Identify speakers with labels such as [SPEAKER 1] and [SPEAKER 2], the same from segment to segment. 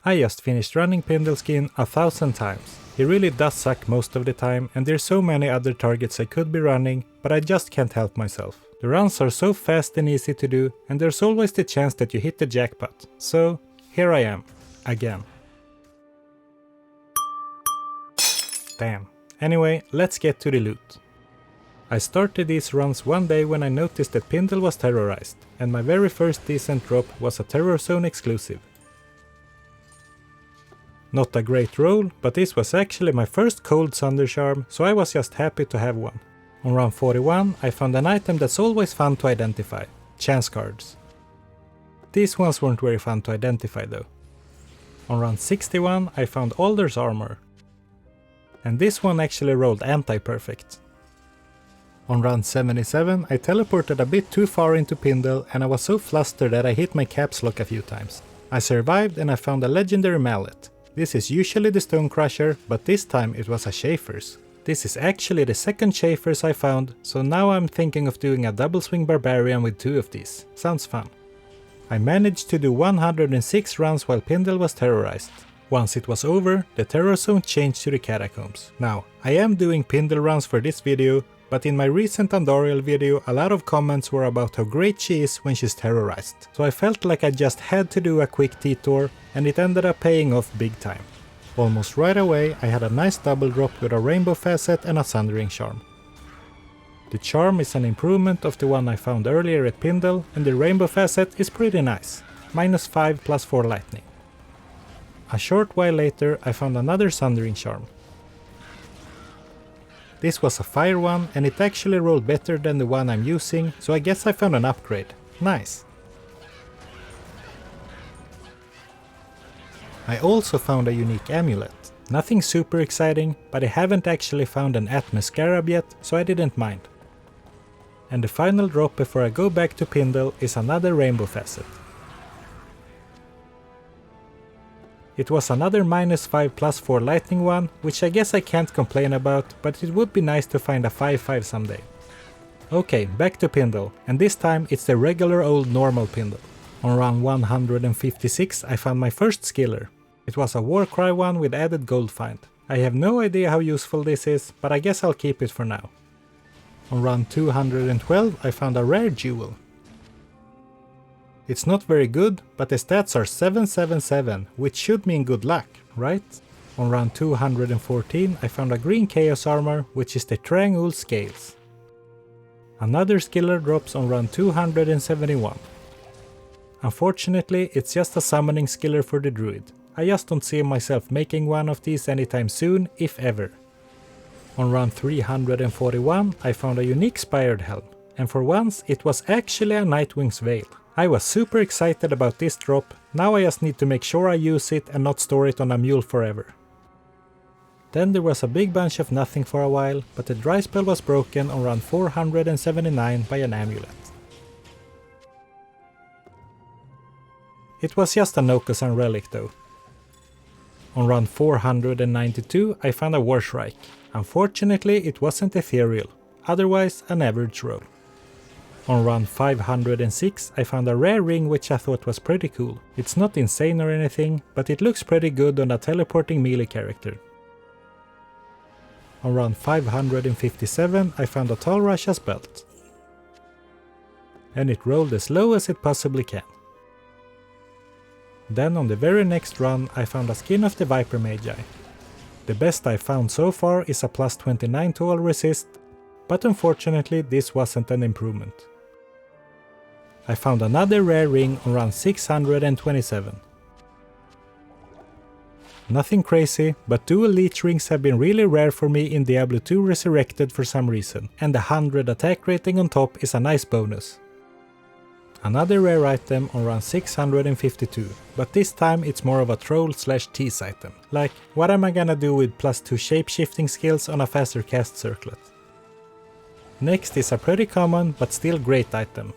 [SPEAKER 1] I just finished running Pindleskin 1,000 times. He really does suck most of the time, and there's so many other targets I could be running, but I just can't help myself. The runs are so fast and easy to do, and there's always the chance that you hit the jackpot. So, here I am. Again. Damn. Anyway, let's get to the loot. I started these runs one day when I noticed that Pindle was terrorized, and my very first decent drop was a Terror Zone exclusive. Not a great roll, but this was actually my first Cold Thunder charm, so I was just happy to have one. On run 41 I found an item that's always fun to identify, chance cards. These ones weren't very fun to identify though. On run 61 I found Alder's armor. And this one actually rolled anti-perfect. On run 77 I teleported a bit too far into Pindle and I was so flustered that I hit my caps lock a few times. I survived and I found a legendary mallet. This is usually the Stone Crusher, but this time it was a Schaefer's. This is actually the second Schaefer's I found, so now I'm thinking of doing a double swing barbarian with 2 of these. Sounds fun. I managed to do 106 runs while Pindle was terrorized. Once it was over, the terror zone changed to the catacombs. Now, I am doing Pindle runs for this video, but in my recent Andoriel video a lot of comments were about how great she is when she's terrorized. So I felt like I just had to do a quick Detour, and it ended up paying off big time. Almost right away I had a nice double drop with a rainbow facet and a sundering charm. The charm is an improvement of the one I found earlier at Pindle, and the rainbow facet is pretty nice, -5 + 4 lightning. A short while later I found another sundering charm. This was a fire one and it actually rolled better than the one I'm using, so I guess I found an upgrade. Nice. I also found a unique amulet. Nothing super exciting, but I haven't actually found an Atma Scarab yet, so I didn't mind. And the final drop before I go back to Pindle is another rainbow facet. It was another -5 + 4 lightning one, which I guess I can't complain about, but it would be nice to find a 5/5 someday. Okay, back to Pindle, and this time it's the regular old normal Pindle. On run 156 I found my first skiller. It was a Warcry one with added gold find. I have no idea how useful this is, but I guess I'll keep it for now. On run 212 I found a rare jewel. It's not very good, but the stats are 777, which should mean good luck, right? On run 214 I found a green chaos armor, which is the Triangle Scales. Another skiller drops on run 271. Unfortunately, it's just a summoning skiller for the druid. I just don't see myself making one of these anytime soon, if ever. On run 341 I found a unique Spired Helm, and for once it was actually a Nightwing's Veil. I was super excited about this drop, now I just need to make sure I use it and not store it on a mule forever. Then there was a big bunch of nothing for a while, but the dry spell was broken on run 479 by an amulet. It was just a Nokosan relic though. On run 492 I found a Warshrike. Unfortunately it wasn't ethereal, otherwise an average roll. On run 506 I found a rare ring which I thought was pretty cool. It's not insane or anything, but it looks pretty good on a teleporting melee character. On run 557 I found a Tal Rasha's belt. And it rolled as low as it possibly can. Then on the very next run I found a skin of the Viper Magi. The best I found so far is a +29 to all resist, but unfortunately this wasn't an improvement. I found another rare ring on run 627. Nothing crazy, but dual leech rings have been really rare for me in Diablo 2 Resurrected for some reason, and the 100 attack rating on top is a nice bonus. Another rare item on run 652, but this time it's more of a troll/tease item. Like, what am I gonna do with +2 shapeshifting skills on a faster cast circlet? Next is a pretty common but still great item.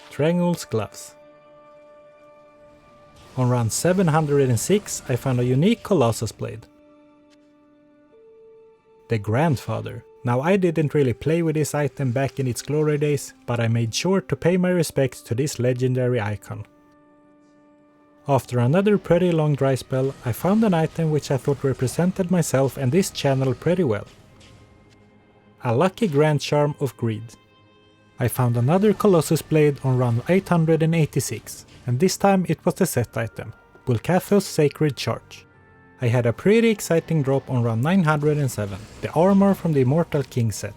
[SPEAKER 1] Triangle's Gloves. On run 706 I found a unique Colossus Blade. The Grandfather. Now I didn't really play with this item back in its glory days, but I made sure to pay my respects to this legendary icon. After another pretty long dry spell, I found an item which I thought represented myself and this channel pretty well. A lucky Grand Charm of Greed. I found another Colossus Blade on run 886, and this time it was the set item, Bulkathos Sacred Charge. I had a pretty exciting drop on run 907, the armor from the Immortal King set.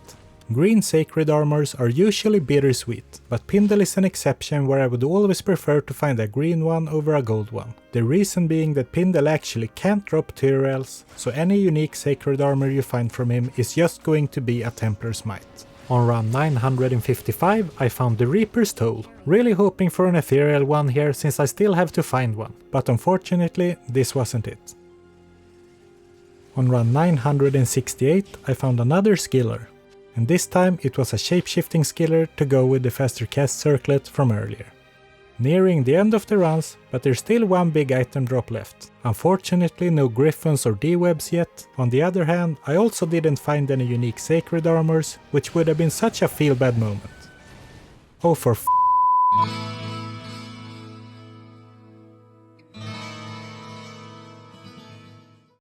[SPEAKER 1] Green sacred armors are usually bittersweet, but Pindle is an exception where I would always prefer to find a green one over a gold one. The reason being that Pindle actually can't drop Tyrells, so any unique sacred armor you find from him is just going to be a Templar's Might. On run 955 I found the Reaper's Toll, really hoping for an ethereal one here since I still have to find one, but unfortunately this wasn't it. On run 968 I found another skiller, and this time it was a shapeshifting skiller to go with the faster cast circlet from earlier. Nearing the end of the runs, but there's still one big item drop left. Unfortunately no griffins or D-webs yet. On the other hand, I also didn't find any unique sacred armors, which would have been such a feel-bad moment. Oh for f***.